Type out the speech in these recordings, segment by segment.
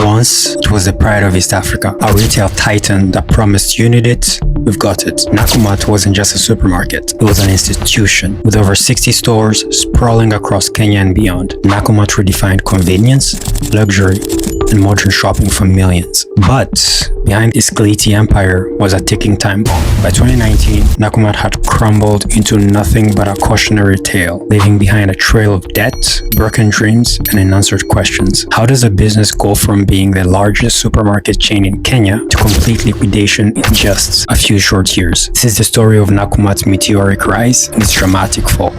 Once, it was the pride of East Africa, a retail titan that promised you need it, we've got it. Nakumatt wasn't just a supermarket, it was an institution. With over 60 stores sprawling across Kenya and beyond, Nakumatt redefined convenience, luxury, and modern shopping for millions. But behind this glitzy empire was a ticking time bomb. By 2019, Nakumatt had crumbled into nothing but a cautionary tale, leaving behind a trail of debt, broken dreams, and unanswered questions. How does a business go from being the largest supermarket chain in Kenya to complete liquidation in just a few short years? This is the story of Nakumatt's meteoric rise and its dramatic fall.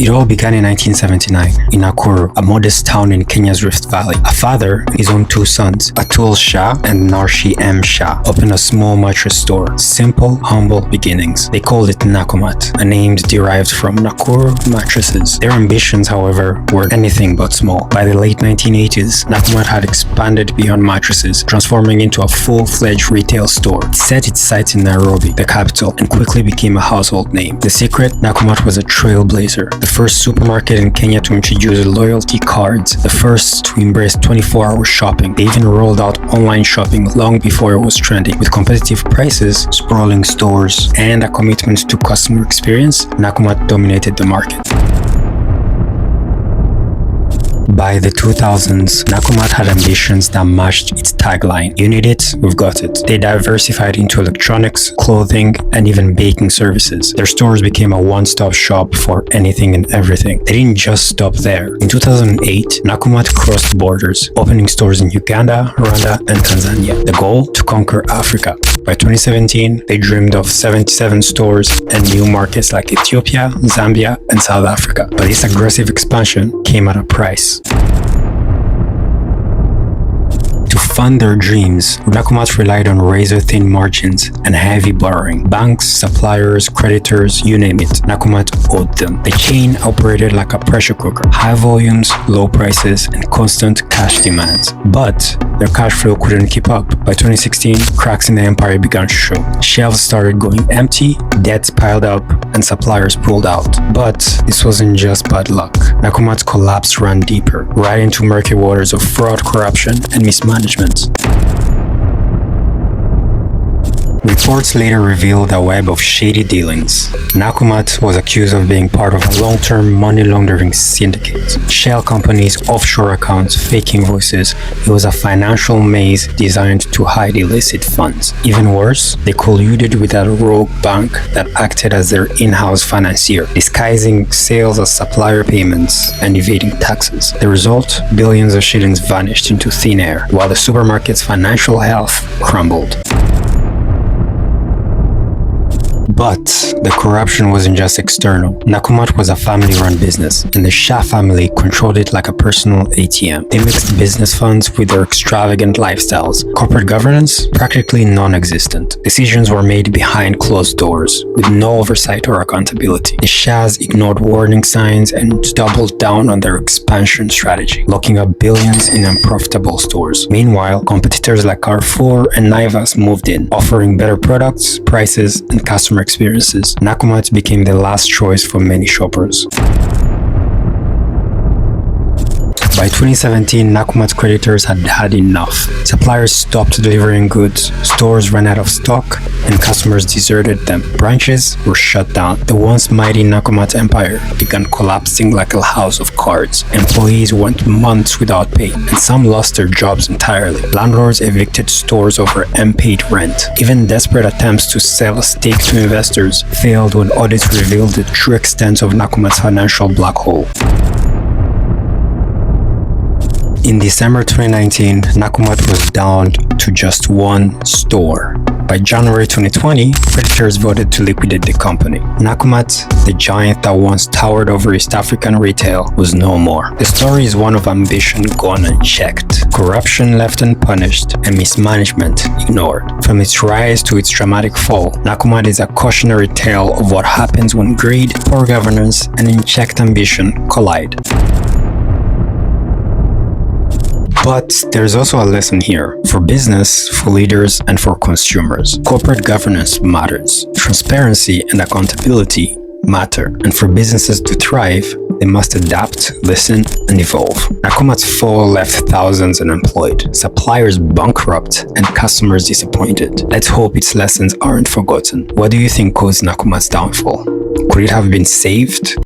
It all began in 1979 in Nakuru, a modest town in Kenya's Rift Valley. A father and his own two sons, Atul Shah and Narshi M. Shah, opened a small mattress store. Simple, humble beginnings. They called it Nakumatt, a name derived from Nakuru mattresses. Their ambitions, however, were anything but small. By the late 1980s, Nakumatt had expanded beyond mattresses, transforming into a full-fledged retail store. It set its sights in Nairobi, the capital, and quickly became a household name. The secret? Nakumatt was a trailblazer. The first supermarket in Kenya to introduce loyalty cards, the first to embrace 24-hour shopping. They even rolled out online shopping long before it was trending. With competitive prices, sprawling stores, and a commitment to customer experience, Nakumatt dominated the market. By the 2000s, Nakumatt had ambitions that matched its tagline. You need it, we've got it. They diversified into electronics, clothing, and even baking services. Their stores became a one-stop shop for anything and everything. They didn't just stop there. In 2008, Nakumatt crossed borders, opening stores in Uganda, Rwanda, and Tanzania. The goal? To conquer Africa. By 2017, they dreamed of 77 stores and new markets like Ethiopia, Zambia, and South Africa. But this aggressive expansion came at a price. To fund their dreams, Nakumatt relied on razor-thin margins and heavy borrowing. Banks, suppliers, creditors, you name it, Nakumatt owed them. The chain operated like a pressure cooker. High volumes, low prices, and constant cash demands. But their cash flow couldn't keep up. By 2016, cracks in the empire began to show. Shelves started going empty, debts piled up, and suppliers pulled out. But this wasn't just bad luck. Nakumatt's collapse ran deeper, right into murky waters of fraud, corruption, and mismanagement. Reports later revealed a web of shady dealings. Nakumatt was accused of being part of a long-term money laundering syndicate. Shell companies, offshore accounts, fake invoices. It was a financial maze designed to hide illicit funds. Even worse, they colluded with a rogue bank that acted as their in-house financier, disguising sales as supplier payments and evading taxes. The result? Billions of shillings vanished into thin air, while the supermarket's financial health crumbled. But the corruption wasn't just external. Nakumatt was a family-run business, and the Shah family controlled it like a personal ATM. They mixed business funds with their extravagant lifestyles. Corporate governance? Practically non-existent. Decisions were made behind closed doors, with no oversight or accountability. The Shahs ignored warning signs and doubled down on their expansion strategy, locking up billions in unprofitable stores. Meanwhile, competitors like Carrefour and Naivas moved in, offering better products, prices, and customer experiences. Nakumatt became the last choice for many shoppers. By 2017, Nakumatt's creditors had had enough. Suppliers stopped delivering goods, stores ran out of stock, and customers deserted them. Branches were shut down. The once mighty Nakumatt empire began collapsing like a house of cards. Employees went months without pay, and some lost their jobs entirely. Landlords evicted stores over unpaid rent. Even desperate attempts to sell a stake to investors failed when audits revealed the true extent of Nakumatt's financial black hole. In December 2019, Nakumatt was down to just one store. By January 2020, creditors voted to liquidate the company. Nakumatt, the giant that once towered over East African retail, was no more. The story is one of ambition gone unchecked, corruption left unpunished, and mismanagement ignored. From its rise to its dramatic fall, Nakumatt is a cautionary tale of what happens when greed, poor governance, and unchecked ambition collide. But there's also a lesson here. For business, for leaders, and for consumers. Corporate governance matters. Transparency and accountability matter. And for businesses to thrive, They must adapt, listen, and evolve. Nakumatt's fall left thousands unemployed, suppliers bankrupt, and customers disappointed. Let's hope its lessons aren't forgotten. What do you think caused Nakumatt's downfall? Could it have been saved?